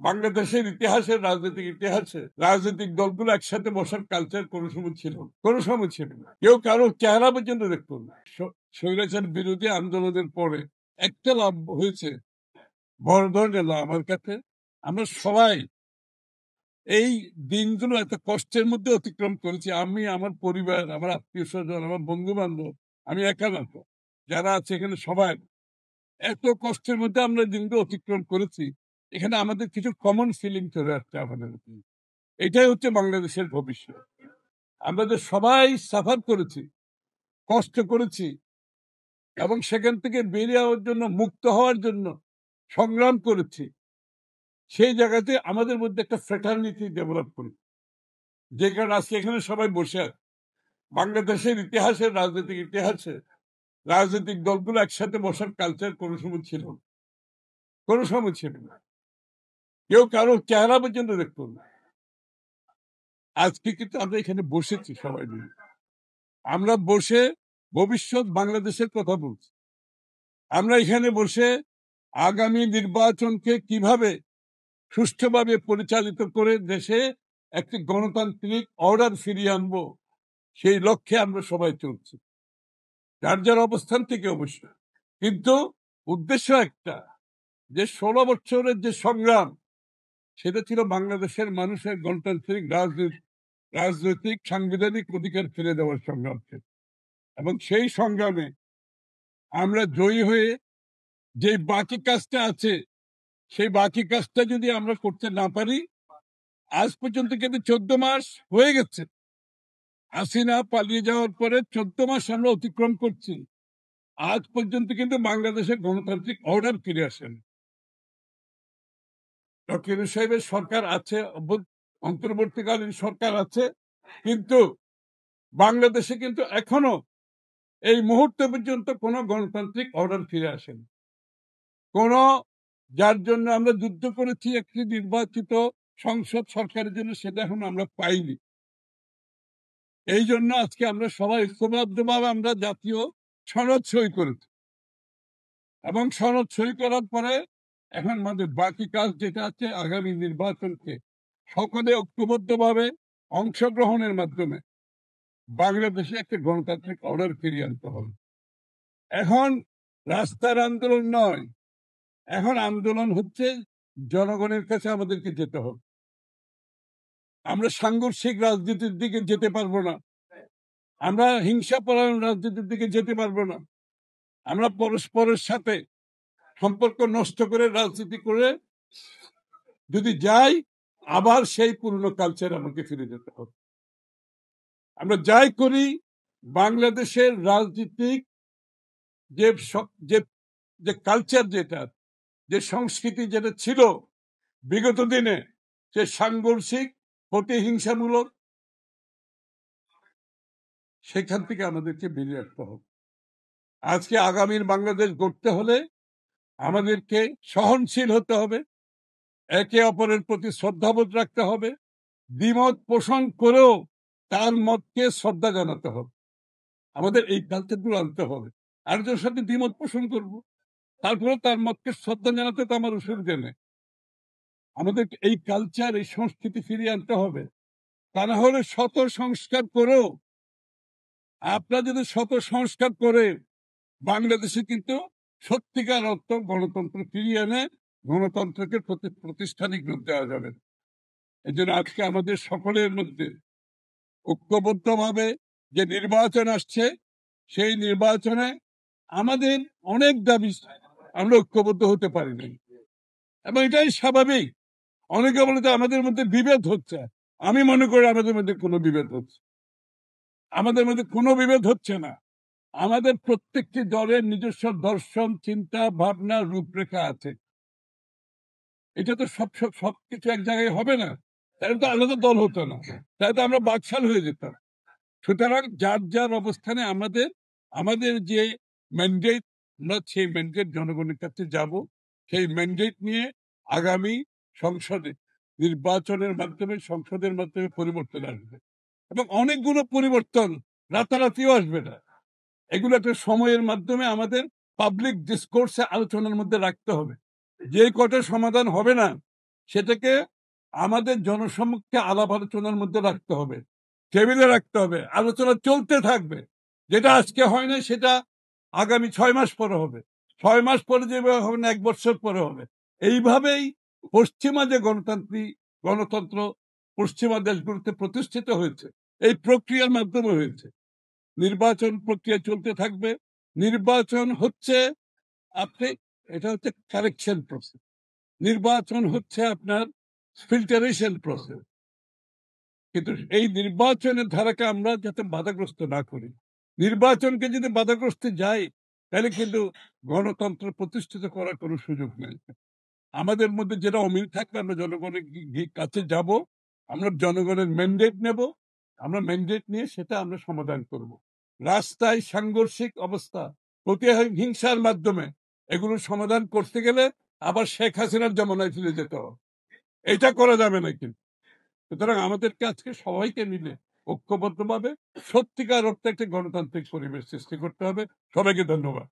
বাংলাদেশের ইতিহাসে, রাজনৈতিক ইতিহাসে রাজনৈতিক দলগুলো একসাথে বসার কালচার কোনো সময় ছিল না, কোনো সময় ছিল না। কেউ কারো চেহারা পর্যন্ত দেখতো না। স্বৈরাচার বিরোধী আন্দোলনের পরে একটা লাভ হয়েছে, বড় ধরনের লাভ আমার কাছে। আমরা সবাই এই দিনগুলো এত কষ্টের মধ্যে অতিক্রম করেছি। আমি, আমার পরিবার, আমার আত্মীয় স্বজন, আমার বন্ধু বান্ধব, আমি একা না তো, যারা আছে এখানে সবাই এত কষ্টের মধ্যে আমরা দিনগুলো অতিক্রম করেছি। এখানে আমাদের কিছু কমন ফিলিং চলে আসছে আমাদের। এটাই হচ্ছে বাংলাদেশের ভবিষ্যৎ। আমাদের সবাই সাফার করেছি, কষ্ট করেছি, এবং সেখান থেকে বেরিয়ে যাওয়ার জন্য, মুক্ত হওয়ার জন্য সংগ্রাম করেছি। সেই জায়গাতে আমাদের মধ্যে একটা ফ্র্যাটার্নিটি ডেভেলপ করি, যে কারণে আজকে এখানে সবাই বসে আছে। বাংলাদেশের ইতিহাসে, রাজনৈতিক ইতিহাসে রাজনৈতিক দলগুলো একসাথে বসার কালচার কোনো সময় ছিল না, কোনো সময় ছিল না। কেউ কারো চেহারা পর্যন্ত দেখতো না। আজকে কিন্তু আমরা এখানে বসেছি সবাই মিলে, আমরা বসে ভবিষ্যৎ বাংলাদেশের কথা বলছি। আমরা এখানে বসে আগামী নির্বাচনকে কিভাবে সুষ্ঠুভাবে পরিচালিত করে দেশে একটি গণতান্ত্রিক অর্ডার ফিরিয়ে আনবো, সেই লক্ষ্যে আমরা সবাই চলছি, যার যার অবস্থান থেকে অবশ্য। কিন্তু উদ্দেশ্য একটা, যে 16 বছরের যে সংগ্রাম, সেটা ছিল বাংলাদেশের মানুষের গণতান্ত্রিক রাজনৈতিক সাংবিধানিক অধিকার ফিরে দেওয়ার সংগ্রাম ছিল। এবং সেই সংগ্রামে আমরা জয়ী হয়ে যে বাকি কাজটা আছে, সেই বাকি কাজটা যদি আমরা করতে না পারি, আজ পর্যন্ত কিন্তু 14 মাস হয়ে গেছে। হাসিনা পালিয়ে যাওয়ার পরে 14 মাস আমরা অতিক্রম করছি, আজ পর্যন্ত কিন্তু বাংলাদেশের গণতান্ত্রিক অর্ডার ফিরে আসেন। ডক্টর ইউনূস সাহেবের সরকার আছে, অন্তর্বর্তীকালীন সরকার আছে, কিন্তু বাংলাদেশে কিন্তু এখনো এই মুহূর্তে পর্যন্ত কোনো গণতান্ত্রিক অর্ডার ফিরে আসেনি। কোন, যার জন্য আমরা যুদ্ধ করেছি একটি নির্বাচিত সংসদ সরকারের জন্য, সেটা এখন আমরা পাইনি। এই জন্য আজকে আমরা সবাই ঐক্যবদ্ধভাবে আমরা জাতীয় সনদ সই করেছি, এবং সনদ সই করার পরে এখন আমাদের বাকি কাজ যেটা আছে, আগামী নির্বাচনকে সকলে ঐক্যবদ্ধভাবে অংশগ্রহণের মাধ্যমে বাংলাদেশে একটা গণতান্ত্রিক অর্ডার ফিরিয়ে আনতে হবে। এখন রাস্তার আন্দোলন নয়, এখন আন্দোলন হচ্ছে জনগণের কাছে আমাদেরকে যেতে হবে। আমরা সাংঘর্ষিক রাজনীতির দিকে যেতে পারবো না, আমরা হিংসাপরায়ণ রাজনীতির দিকে যেতে পারবো না। আমরা পরস্পরের সাথে সম্পর্ক নষ্ট করে রাজনীতি করে যদি যাই, আবার সেই পুরনো কালচার আমাকে ফিরে যেতে হবে। আমরা যাই করি, বাংলাদেশের রাজনীতিক যে যে কালচার, যেটা যে সংস্কৃতি যেটা ছিল বিগত দিনে, সে সাংঘর্ষিক প্রতিহিংসামূলক, সেখান থেকে আমাদেরকে বেরিয়ে আসতে হবে। আজকে আগামীর বাংলাদেশ গড়তে হলে আমাদেরকে সহনশীল হতে হবে, একে অপরের প্রতি শ্রদ্ধাবোধ রাখতে হবে, দ্বিমত পোষণ করেও তার মতকে শ্রদ্ধা জানাতে হবে। আমাদের এই কালচারগুলো আনতে হবে। আরেকজনের সাথে দ্বিমত পোষণ করবো, তারপরে তার মতকে শ্রদ্ধা জানাতে তো আমার অসুবিধা নেই। আমাদের এই কালচার, এই সংস্কৃতি ফিরিয়ে আনতে হবে। তা না হলে শত সংস্কার করেও, আপনারা যদি শত সংস্কার করে বাংলাদেশে কিন্তু সত্যিকার অর্থ গণতন্ত্র ফিরিয়ে এনে গণতন্ত্রকে প্রতিষ্ঠানিক রূপ দেওয়া যাবে। এই জন্য আজকে আমাদের সকলের মধ্যে ঐক্যবদ্ধভাবে যে নির্বাচন আসছে, সেই নির্বাচনে আমাদের অনেক দাবি আমরা ঐক্যবদ্ধ হতে পারিনি, এবং এটাই স্বাভাবিক। অনেকে বলে যে আমাদের মধ্যে বিভেদ হচ্ছে, আমি মনে করি আমাদের মধ্যে কোনো বিভেদ হচ্ছে, আমাদের মধ্যে কোনো বিভেদ হচ্ছে না। আমাদের প্রত্যেকটি দলের নিজস্ব দর্শন, চিন্তা, ভাবনা, রূপরেখা আছে। এটা তো সবকিছু এক জায়গায় হবে না, তাহলে তো আলাদা দল হতো না, তাহলে তো আমরা বাকশাল হয়ে যেতাম। সুতরাং যার যার অবস্থানে আমাদের যে ম্যান্ডেট, আমরা সেই ম্যান্ডেট জনগণের কাছে যাব। সেই ম্যান্ডেট নিয়ে আগামী সংসদে নির্বাচনের মাধ্যমে, সংসদের মাধ্যমে পরিবর্তন আসবে, এবং অনেকগুলো পরিবর্তন রাতারাতিও আসবে না। এগুলো একটা সময়ের মাধ্যমে আমাদের পাবলিক ডিসকোর্সে, আলোচনার মধ্যে রাখতে হবে। যে কটা সমাধান হবে না, সেটাকে আমাদের জনসম্মুখে আলাপ আলোচনার মধ্যে রাখতে হবে, টেবিলে রাখতে হবে, আলোচনা চলতে থাকবে। যেটা আজকে হয় না সেটা আগামী 6 মাস পরে হবে, 6 মাস পরে যেভাবে হবে না 1 বছর পরে হবে। এইভাবেই পশ্চিমা যে গণতন্ত্র পশ্চিমা দেশগুলোতে প্রতিষ্ঠিত হয়েছে, এই প্রক্রিয়ার মাধ্যমে হয়েছে। নির্বাচন প্রক্রিয়া চলতে থাকবে। নির্বাচন হচ্ছে আপনি, এটা হচ্ছে কারেকশন প্রসেস। নির্বাচন হচ্ছে আপনার ফিল্টারেশন প্রসেস। কিন্তু এই নির্বাচনের ধারাকে আমরা যাতে বাধাগ্রস্ত না করি, নির্বাচনকে যদি বাধাগ্রস্ত যাই, তাহলে কিন্তু গণতন্ত্র প্রতিষ্ঠিত করার কোনো সুযোগ নেই। আমাদের মধ্যে যেটা অমিল থাকবে, আমরা জনগণের কাছে যাব, আমরা জনগণের ম্যান্ডেট নেব, আমরা ম্যান্ডেট নিয়ে সেটা আমরা সমাধান করব। রাস্তায় সাংঘর্ষিক অবস্থা, প্রতিহিংসার মাধ্যমে এগুলো সমাধান করতে গেলে আবার শেখ হাসিনার জমানায় ফিরে যেতে হবে। এটা করা যাবে না কিন্তু। সুতরাং আমাদেরকে আজকে সবাইকে মিলে ঐক্যবদ্ধভাবে সত্যিকার অর্থে একটা গণতান্ত্রিক পরিবেশ সৃষ্টি করতে হবে। সবাইকে ধন্যবাদ।